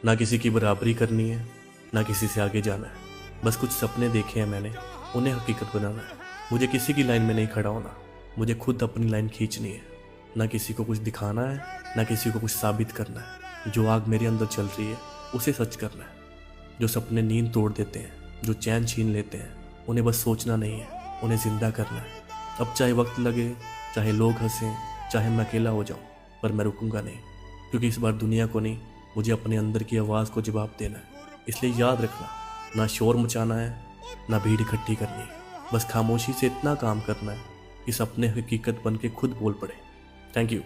ना किसी की बराबरी करनी है, ना किसी से आगे जाना है। बस कुछ सपने देखे हैं मैंने, उन्हें हकीकत बनाना है। मुझे किसी की लाइन में नहीं खड़ा होना, मुझे खुद अपनी लाइन खींचनी है। ना किसी को कुछ दिखाना है, ना किसी को कुछ साबित करना है। जो आग मेरे अंदर चल रही है उसे सच करना है। जो सपने नींद तोड़ देते हैं, जो चैन छीन लेते हैं, उन्हें बस सोचना नहीं है, उन्हें जिंदा करना है। अब चाहे वक्त लगे, चाहे लोग हंसें, चाहे मैं अकेला हो जाऊं, पर मैं रुकूंगा नहीं। क्योंकि इस बार दुनिया को नहीं, मुझे अपने अंदर की आवाज़ को जवाब देना है। इसलिए याद रखना, ना शोर मचाना है, ना भीड़ इकट्ठी करनी है। बस खामोशी से इतना काम करना है कि सपने हकीकत बन के खुद बोल पड़े। Thank you.